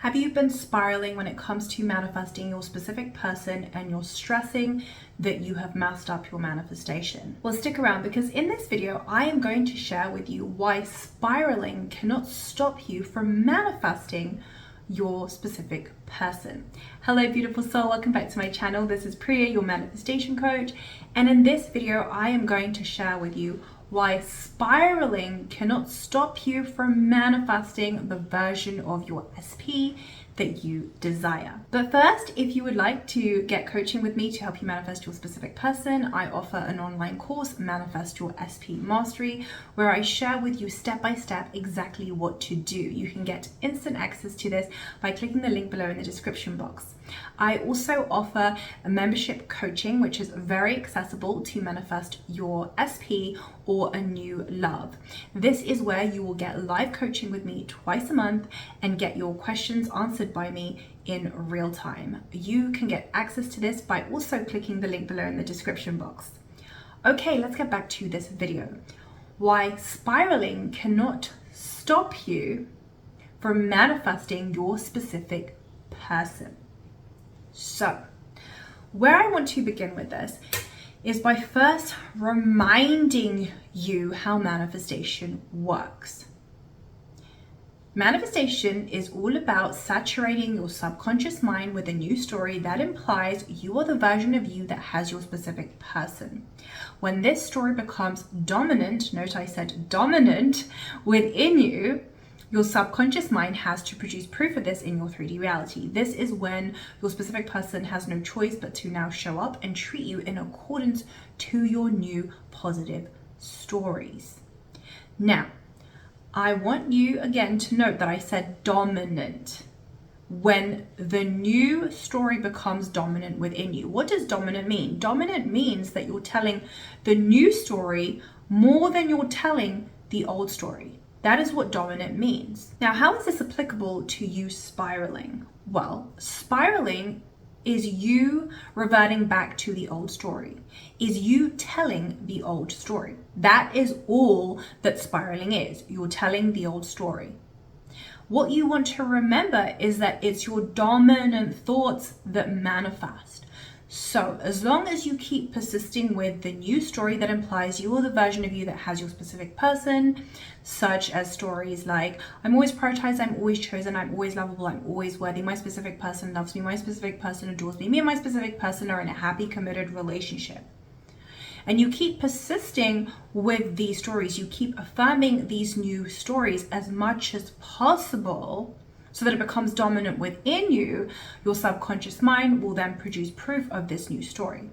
Have you been spiraling when it comes to manifesting your specific person and you're stressing that you have messed up your manifestation? Well, stick around because in this video, I am going to share with you why spiraling cannot stop you from manifesting your specific person. Hello, beautiful soul. Welcome back to my channel. This is Priya, your manifestation coach. And in this video, I am going to share with you why spiraling cannot stop you from manifesting the version of your SP that you desire. But first, if you would like to get coaching with me to help you manifest your specific person, I offer an online course, Manifest Your SP Mastery, where I share with you step by step exactly what to do. You can get instant access to this by clicking the link below in the description box. I also offer a membership coaching, which is very accessible to manifest your SP or a new love. This is where you will get live coaching with me twice a month and get your questions answered by me in real time. You can get access to this by also clicking the link below in the description box. Okay, let's get back to this video. Why spiraling cannot stop you from manifesting your specific person. So, where I want to begin with this is by first reminding you how manifestation works. Manifestation is all about saturating your subconscious mind with a new story that implies you are the version of you that has your specific person. When this story becomes dominant, note I said dominant, within you, your subconscious mind has to produce proof of this in your 3D reality. This is when your specific person has no choice but to now show up and treat you in accordance to your new positive stories. Now, I want you again to note that I said dominant. When the new story becomes dominant within you. What does dominant mean? Dominant means that you're telling the new story more than you're telling the old story. That is what dominant means. Now, how is this applicable to you spiraling? Well, spiraling is you reverting back to the old story, is you telling the old story. That is all that spiraling is. You're telling the old story. What you want to remember is that it's your dominant thoughts that manifest. So as long as you keep persisting with the new story that implies you are the version of you that has your specific person, such as stories like, I'm always prioritized, I'm always chosen, I'm always lovable, I'm always worthy, my specific person loves me, my specific person adores me, me and my specific person are in a happy, committed relationship. And you keep persisting with these stories, you keep affirming these new stories as much as possible, so that it becomes dominant within you, your subconscious mind will then produce proof of this new story.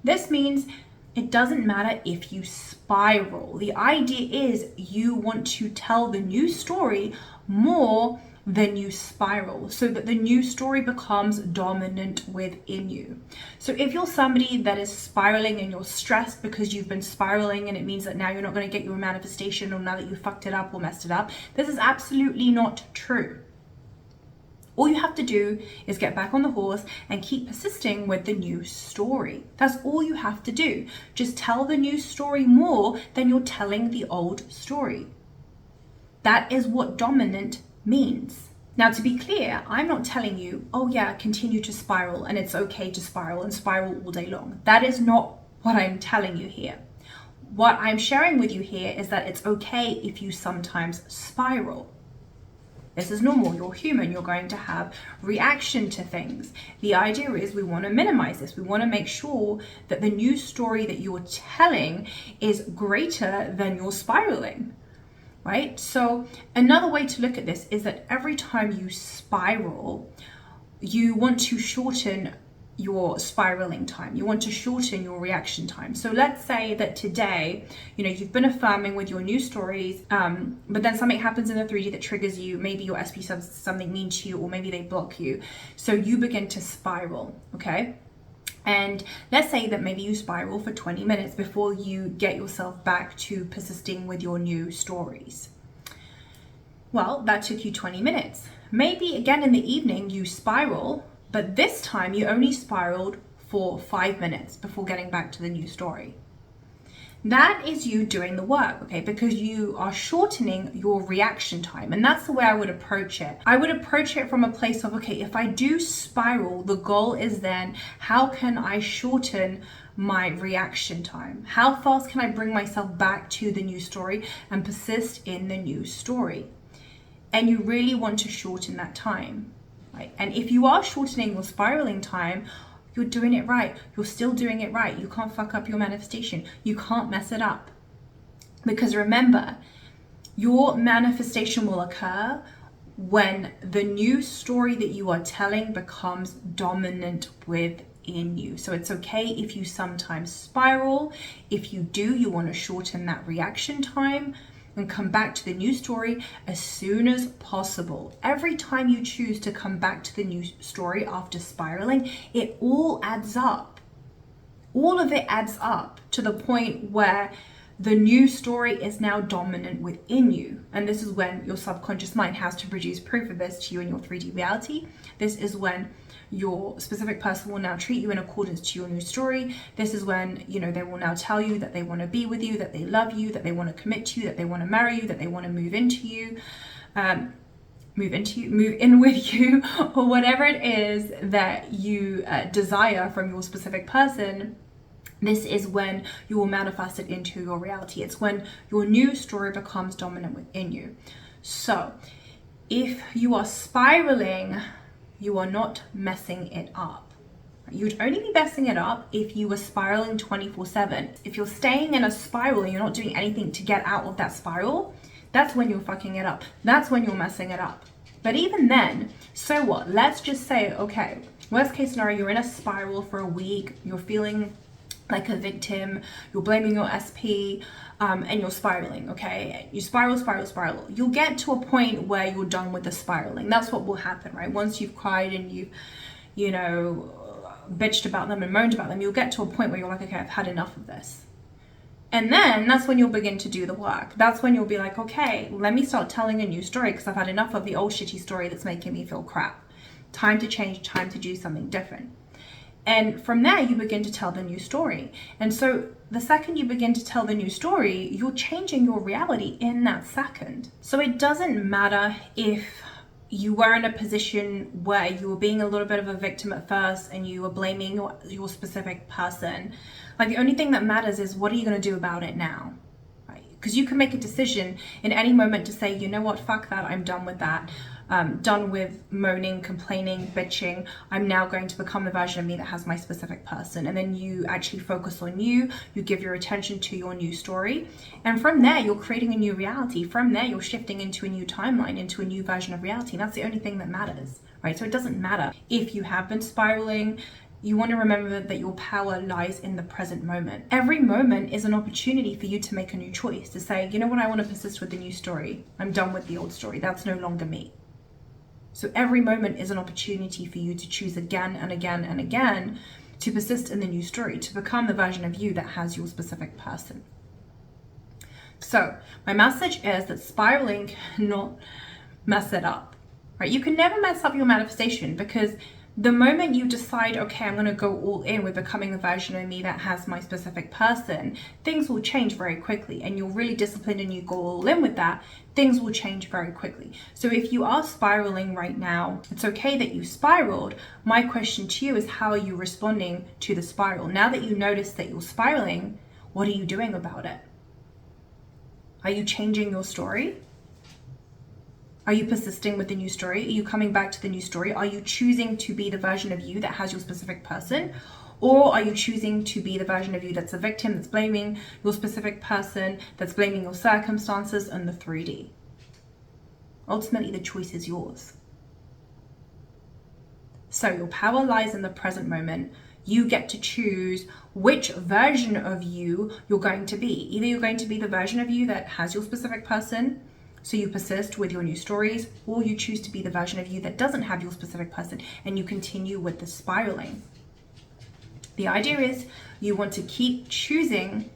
This means it doesn't matter if you spiral. The idea is you want to tell the new story more than you spiral, so that the new story becomes dominant within you. So if you're somebody that is spiraling and you're stressed because you've been spiraling and it means that now you're not going to get your manifestation, or now that you fucked it up or messed it up, this is absolutely not true. All you have to do is get back on the horse and keep persisting with the new story. That's all you have to do. Just tell the new story more than you're telling the old story. That is what dominant means. Now, to be clear, I'm not telling you, oh yeah, continue to spiral and it's okay to spiral and spiral all day long. That is not what I'm telling you here. What I'm sharing with you here is that it's okay if you sometimes spiral. This is normal, you're human, you're going to have reaction to things. The idea is we want to minimize this. We want to make sure that the new story that you're telling is greater than your spiraling, right? So another way to look at this is that every time you spiral, you want to shorten your spiraling time. You want to shorten your reaction time. So let's say that today, you've been affirming with your new stories, but then something happens in the 3D that triggers you. Maybe your SP says something mean to you, or maybe they block you. So you begin to spiral, okay? And let's say that maybe you spiral for 20 minutes before you get yourself back to persisting with your new stories. Well, that took you 20 minutes. Maybe again in the evening you spiral, but this time you only spiraled for 5 minutes before getting back to the new story. That is you doing the work, okay? Because you are shortening your reaction time. And that's the way I would approach it. I would approach it from a place of, okay, if I do spiral, the goal is then, how can I shorten my reaction time? How fast can I bring myself back to the new story and persist in the new story? And you really want to shorten that time, right? And if you are shortening your spiraling time, you're doing it right. You're still doing it right. You can't fuck up your manifestation. You can't mess it up. Because remember, your manifestation will occur when the new story that you are telling becomes dominant within you. So it's okay if you sometimes spiral. If you do, you want to shorten that reaction time and come back to the new story as soon as possible. Every time you choose to come back to the new story after spiraling, it all adds up. All of it adds up to the point where the new story is now dominant within you. And this is when your subconscious mind has to produce proof of this to you in your 3D reality. This is when your specific person will now treat you in accordance to your new story. This is when, they will now tell you that they want to be with you, that they love you, that they want to commit to you, that they want to marry you, that they want to move into you, move in with you, or whatever it is that you desire from your specific person. This is when you will manifest it into your reality. It's when your new story becomes dominant within you. So if you are spiraling, you are not messing it up. You'd only be messing it up if you were spiraling 24/7. If you're staying in a spiral and you're not doing anything to get out of that spiral, that's when you're fucking it up. That's when you're messing it up. But even then, so what? Let's just say, okay, worst case scenario, you're in a spiral for a week, you're feeling like a victim, you're blaming your SP, and you're spiraling, okay? You spiral. You'll get to a point where you're done with the spiraling. That's what will happen, right? Once you've cried and you've, bitched about them and moaned about them, you'll get to a point where you're like, okay, I've had enough of this. And then that's when you'll begin to do the work. That's when you'll be like, okay, let me start telling a new story because I've had enough of the old shitty story that's making me feel crap. Time to change, time to do something different. And from there, you begin to tell the new story. And so the second you begin to tell the new story, you're changing your reality in that second. So it doesn't matter if you were in a position where you were being a little bit of a victim at first and you were blaming your specific person. Like, the only thing that matters is, what are you going to do about it now? Right? Because you can make a decision in any moment to say, you know what, fuck that, I'm done with that. Done with moaning, complaining, bitching. I'm now going to become the version of me that has my specific person. And then you actually focus on you give your attention to your new story. And from there, you're creating a new reality. From there, you're shifting into a new timeline, into a new version of reality. And that's the only thing that matters, right? So it doesn't matter if you have been spiraling. You want to remember that your power lies in the present moment. Every moment is an opportunity for you to make a new choice, to say, you know what, I want to persist with the new story. I'm done with the old story. That's no longer me. So every moment is an opportunity for you to choose again and again and again to persist in the new story, to become the version of you that has your specific person. So my message is that spiraling cannot mess it up, right? You can never mess up your manifestation, because the moment you decide, okay, I'm going to go all in with becoming the version of me that has my specific person, things will change very quickly, and you're really disciplined and you go all in with that, things will change very quickly. So if you are spiraling right now, it's okay that you spiraled. My question to you is, how are you responding to the spiral? Now that you notice that you're spiraling, what are you doing about it? Are you changing your story? Are you persisting with the new story? Are you coming back to the new story? Are you choosing to be the version of you that has your specific person? Or are you choosing to be the version of you that's a victim, that's blaming your specific person, that's blaming your circumstances and the 3D? Ultimately, the choice is yours. So your power lies in the present moment. You get to choose which version of you you're going to be. Either you're going to be the version of you that has your specific person, so you persist with your new stories, or you choose to be the version of you that doesn't have your specific person and you continue with the spiraling. The idea is you want to keep choosing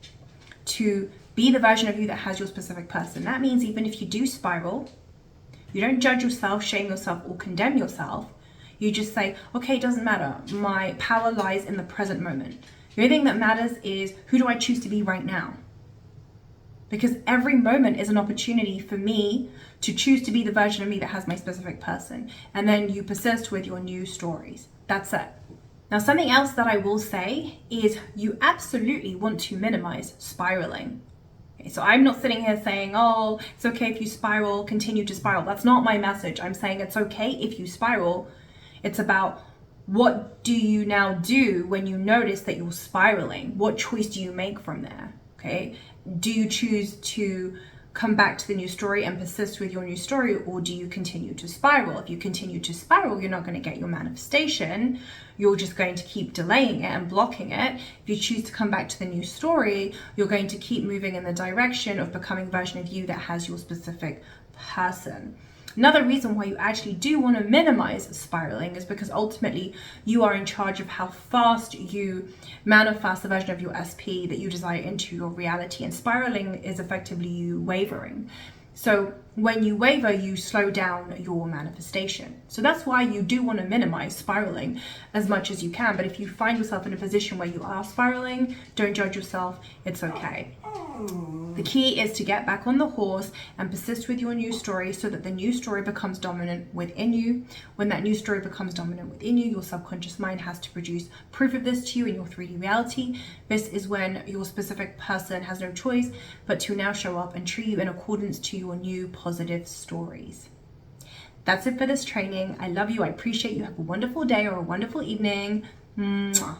to be the version of you that has your specific person. That means even if you do spiral, you don't judge yourself, shame yourself, or condemn yourself. You just say, okay, it doesn't matter. My power lies in the present moment. The only thing that matters is, who do I choose to be right now? because every moment is an opportunity for me to choose to be the version of me that has my specific person. And then you persist with your new stories. That's it. Now, something else that I will say is you absolutely want to minimize spiraling. Okay, so I'm not sitting here saying, oh, it's okay if you spiral, continue to spiral. That's not my message. I'm saying it's okay if you spiral. It's about, what do you now do when you notice that you're spiraling? What choice do you make from there? Okay. Do you choose to come back to the new story and persist with your new story, or do you continue to spiral? If you continue to spiral, you're not going to get your manifestation. You're just going to keep delaying it and blocking it. If you choose to come back to the new story, you're going to keep moving in the direction of becoming a version of you that has your specific person. Another reason why you actually do want to minimize spiraling is because ultimately you are in charge of how fast you manifest the version of your SP that you desire into your reality. And spiraling is effectively you wavering. So when you waver, you slow down your manifestation. So that's why you do want to minimize spiraling as much as you can. But if you find yourself in a position where you are spiraling, don't judge yourself. It's okay. The key is to get back on the horse and persist with your new story so that the new story becomes dominant within you. When that new story becomes dominant within you, your subconscious mind has to produce proof of this to you in your 3D reality. This is when your specific person has no choice but to now show up and treat you in accordance to your new positive stories. That's it for this training. I love you. I appreciate you. Have a wonderful day or a wonderful evening. Mwah.